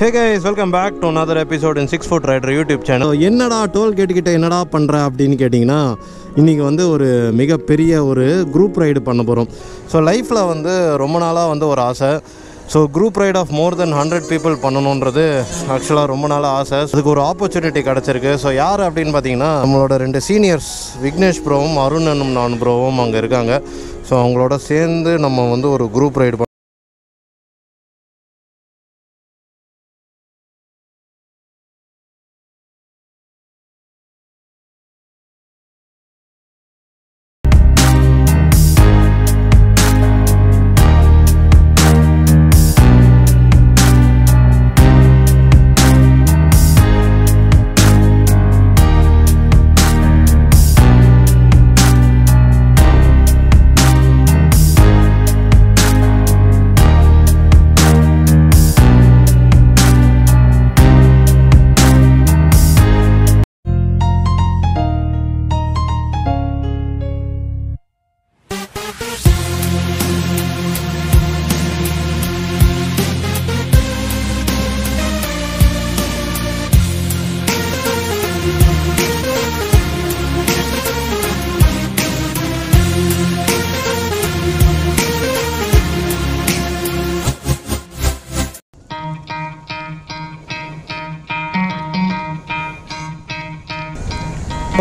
Hey guys, welcome back to another episode in 6 Foot Rider YouTube channel. என்னடா toll கேட்டுக்கிட்ட என்னடா பண்ணுற அப்படின்னு கேட்டிங்கன்னா, இன்றைக்கி வந்து ஒரு மிகப்பெரிய ஒரு குரூப் ரைடு பண்ண போகிறோம். ஸோ லைஃப்பில் வந்து ரொம்ப நாளாக வந்து ஒரு ஆசை. So group ride of more than 100 people பண்ணணுன்றது ஆக்சுவலாக ரொம்ப நாளாக ஆசை. அதுக்கு ஒரு ஆப்பர்ச்சுனிட்டி கிடச்சிருக்கு. ஸோ யார் அப்படின்னு பார்த்தீங்கன்னா, நம்மளோட 2 சீனியர்ஸ் விக்னேஷ் ப்ரோவும் அருண் என்னும் நான் ப்ரோவும் அங்கே இருக்காங்க. ஸோ அவங்களோட சேர்ந்து நம்ம வந்து ஒரு group ride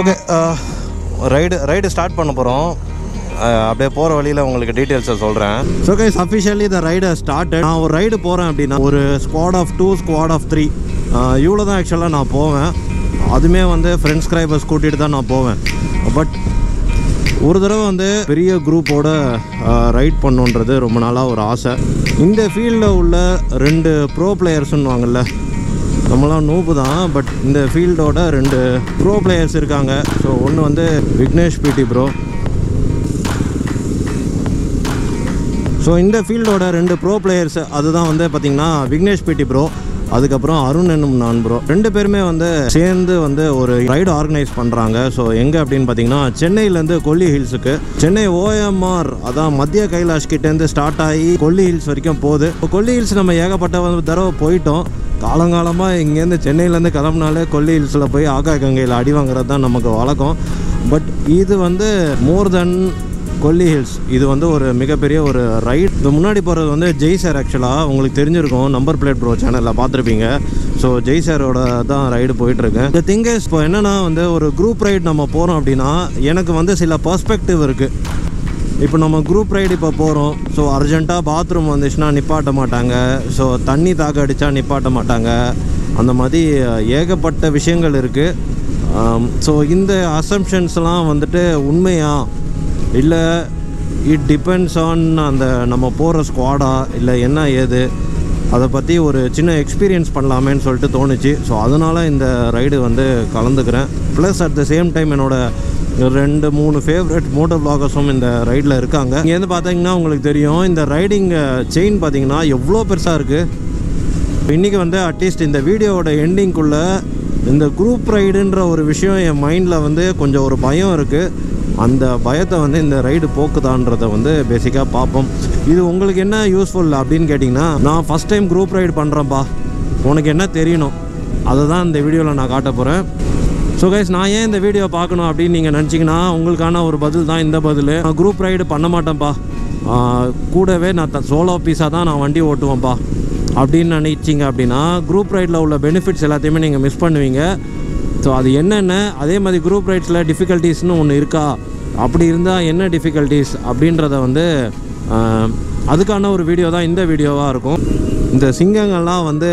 okay. Ride start பண்ண போகிறோம். அப்படியே போகிற வழியில் உங்களுக்கு டீட்டெயில்ஸை சொல்கிறேன். So guys, officially the ride started. நான் ஒரு ரைடு போகிறேன் அப்படின்னா ஒரு ஸ்குவாட் ஆஃப் 2, ஸ்குவாட் ஆஃப் 3 இவ்வளோ தான் ஆக்சுவலாக நான் போவேன். அதுவுமே வந்து ஃப்ரெண்ட்ஸ் ஸ்கிரைபர்ஸ் கூட்டிகிட்டு தான் நான் போவேன். பட் ஒரு தடவை வந்து பெரிய குரூப்போட ரைட் பண்ணுன்றது ரொம்ப நாளாக ஒரு ஆசை. இந்த ஃபீல்டில் உள்ள 2 ப்ரோ பிளேயர்ஸ்ன்னு வாங்கல்ல, நம்மளாம் நூப்பு தான். பட் இந்த ஃபீல்டோட 2 ப்ரோ பிளேயர்ஸ் இருக்காங்க. ஸோ ஒன்று வந்து விக்னேஷ் பிடி ப்ரோ. ஸோ இந்த ஃபீல்டோட 2 ப்ரோ பிளேயர்ஸ் அதுதான் வந்து பார்த்திங்கன்னா விக்னேஷ் பிடி ப்ரோ, அதுக்கப்புறம் அருண் என்னும் நான் ப்ரோ. 2 பேருமே வந்து சேர்ந்து வந்து ஒரு ரைடு ஆர்கனைஸ் பண்ணுறாங்க. ஸோ எங்கே அப்படின்னு பார்த்தீங்கன்னா, சென்னையிலேருந்து கொல்லி ஹில்ஸுக்கு. சென்னை OMR அதான் மத்திய கைலாஷ் கிட்டேருந்து ஸ்டார்ட் ஆகி கொல்லி ஹில்ஸ் வரைக்கும் போகுது. கொல்லி ஹில்ஸ் நம்ம ஏகப்பட்ட தடவை போயிட்டோம். காலங்காலமாக இங்கேருந்து சென்னையிலேருந்து கிளம்புனாலே கொல்லி ஹில்ஸில் போய் ஆகா கங்கையில் அடி வாங்குறது தான் நமக்கு வழக்கம். பட் இது வந்து மோர் தென் கொல்லி ஹில்ஸ். இது வந்து ஒரு மிகப்பெரிய ஒரு ரைட். இது முன்னாடி போகிறது வந்து ஜெய் சார். ஆக்சுவலாக உங்களுக்கு தெரிஞ்சிருக்கும், நம்பர் பிளேட் ப்ரோ சேனலில் பார்த்துருப்பீங்க. ஸோ ஜெய் சாரோட தான் ரைடு போயிட்டுருக்கேன். இந்த திங்கஸ் இப்போ என்னென்னா வந்து ஒரு குரூப் ரைடு நம்ம போகிறோம் அப்படின்னா எனக்கு வந்து சில பர்ஸ்பெக்டிவ் இருக்குது. இப்போ நம்ம குரூப் ரைடு இப்போ போகிறோம். ஸோ அர்ஜென்ட்டாக பாத்ரூம் வந்துச்சுன்னா நிப்பாட்ட மாட்டாங்க. ஸோ தண்ணி தாக்க அடித்தா நிப்பாட்ட மாட்டாங்க. அந்த மாதிரி ஏகப்பட்ட விஷயங்கள் இருக்குது. ஸோ இந்த அசம்ஷன்ஸ்லாம் வந்துட்டு உண்மையா இல்லை இட் டிபெண்ட்ஸ் ஆன் அந்த நம்ம போகிற ஸ்குவாடா இல்லை என்ன ஏது, அதை பற்றி ஒரு சின்ன எக்ஸ்பீரியன்ஸ் பண்ணலாமேன்னு சொல்லிட்டு தோணுச்சு. ஸோ அதனால் இந்த ரைடு வந்து கலந்துக்கிறேன். Plus at the same time என்னோடய 2-3 ஃபேவரட் மோட்டோ வ்ளாகர்ஸும் இந்த ரைடில் இருக்காங்க. இங்கேருந்து பார்த்தீங்கன்னா உங்களுக்கு தெரியும், இந்த ரைடிங் செயின் பார்த்தீங்கன்னா எவ்வளோ பெருசாக இருக்குது. இன்றைக்கி வந்து அட்லீஸ்ட் இந்த வீடியோவோட எண்டிங்குள்ளே இந்த குரூப் ரைடுன்ற ஒரு விஷயம் என் மைண்டில் வந்து கொஞ்சம் ஒரு பயம் இருக்குது. அந்த பயத்தை வந்து இந்த ரைடு போக்குதான்றதை வந்து பேசிக்காக பார்ப்போம். இது உங்களுக்கு என்ன யூஸ்ஃபுல் அப்படின்னு கேட்டிங்கன்னா, நான் ஃபஸ்ட் டைம் குரூப் ரைடு பண்ணுறேன்ப்பா, உனக்கு என்ன தெரியணும், அதை தான் இந்த வீடியோவில் நான் காட்ட போகிறேன். ஸோ கைஸ், நான் ஏன் இந்த வீடியோ பார்க்கணும் அப்படின்னு நீங்கள் நினச்சிங்கன்னா உங்களுக்கான ஒரு பதில் தான் இந்த பதில். நான் குரூப் ரைடு பண்ண மாட்டேன்ப்பா, கூடவே நான் சோலோ பீஸாக தான் நான் வண்டி ஓட்டுவேன்ப்பா அப்படின்னு நினச்சிங்க அப்படின்னா குரூப் ரைடில் உள்ள பெனிஃபிட்ஸ் எல்லாத்தையுமே நீங்கள் மிஸ் பண்ணுவீங்க. ஸோ அது என்னென்ன, அதே மாதிரி குரூப் ரைட்ஸில் டிஃபிகல்ட்டிஸ்னு ஒன்று இருக்கா, அப்படி இருந்தால் என்ன டிஃபிகல்ட்டிஸ் அப்படின்றத வந்து அதுக்கான ஒரு வீடியோ தான் இந்த வீடியோவாக இருக்கும். இந்த சிங்கங்கள்லாம் வந்து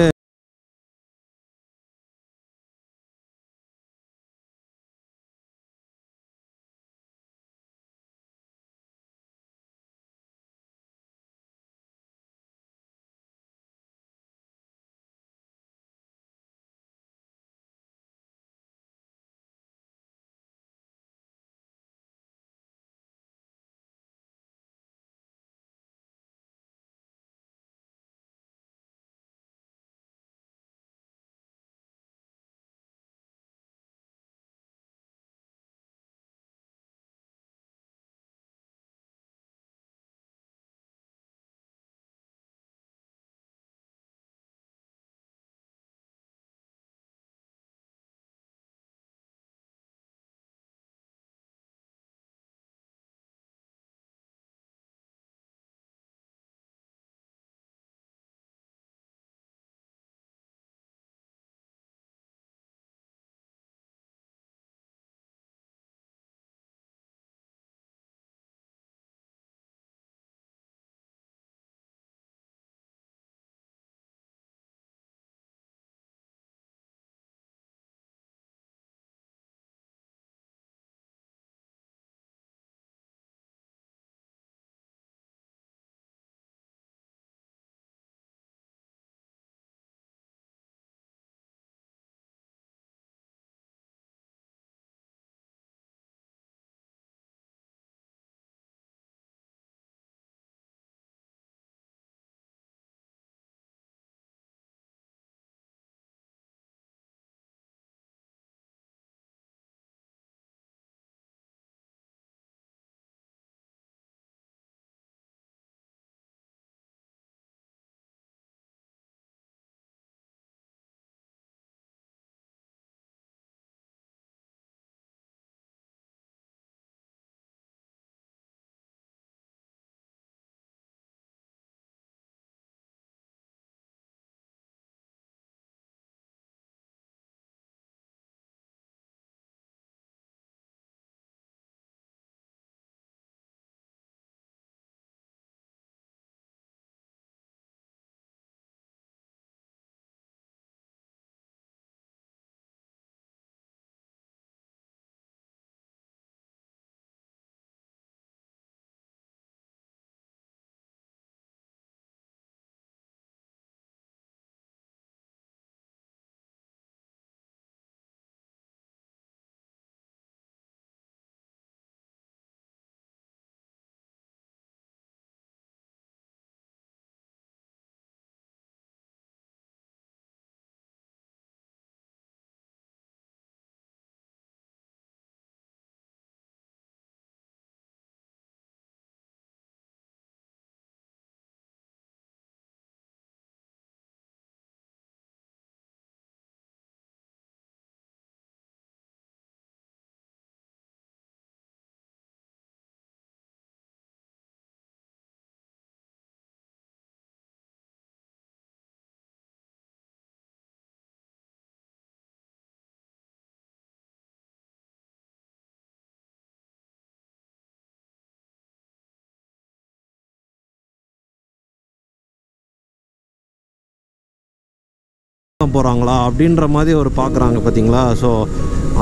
போகிறாங்களா அப்படின்ற மாதிரி ஒரு பார்க்குறாங்க பார்த்தீங்களா. ஸோ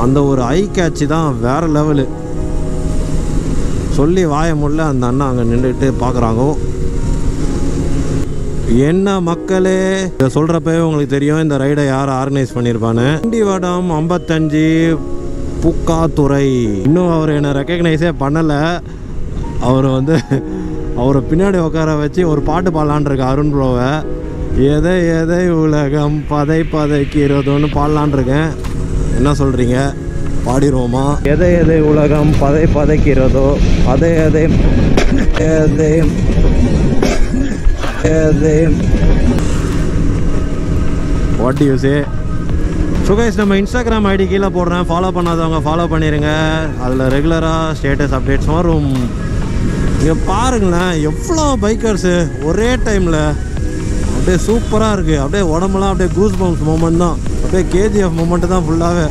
அந்த ஒரு ஐ கேட்சி தான் வேறு லெவலு. சொல்லி வாய முடியல, அந்த அண்ணா அங்கே நின்றுட்டு பார்க்குறாங்க. என்ன மக்களே, இதை சொல்கிறப்பவே உங்களுக்கு தெரியும் இந்த ரைடை யார் ஆர்கனைஸ் பண்ணியிருப்பான்னு. திண்டிவனம் 55 பூக்காத்துறை. இன்னும் அவர் என்னை ரெக்கக்னைஸே பண்ணலை. அவர் அவரை பின்னாடி உட்கார வச்சு ஒரு பாட்டு பாடலான் இருக்கு அருண் ப்ரோவை. எதை எதை உலகம் பதைக்கிறதோன்னு பாடலான் இருக்கேன். என்ன சொல்கிறீங்க, பாடிடுவோமா? எதை எதை உலகம் பதைக்கிறதோ அதை எதை எதை எதை what you say. So guys, நம்ம இன்ஸ்டாகிராம் ஐடி கீழே போடுறேன், ஃபாலோ பண்ணாதவங்க ஃபாலோ பண்ணிடுங்க. அதில் ரெகுலராக ஸ்டேட்டஸ் அப்டேட்ஸ் வரும். இங்கே பாருங்களேன் எவ்வளோ பைக்கர்ஸு ஒரே டைமில். அப்படியே சூப்பராக இருக்குது. அப்படியே உடம்புலாம் அப்படியே கூஸ் பம்ப்ஸ் மூமெண்ட் தான். அப்படியே கேஜிஎஃப் மூமெண்ட்டு தான் ஃபுல்லாகவே.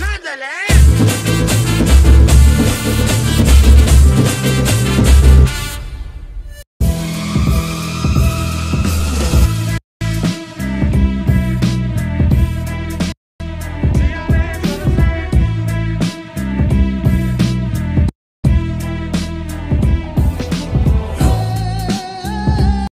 Nada,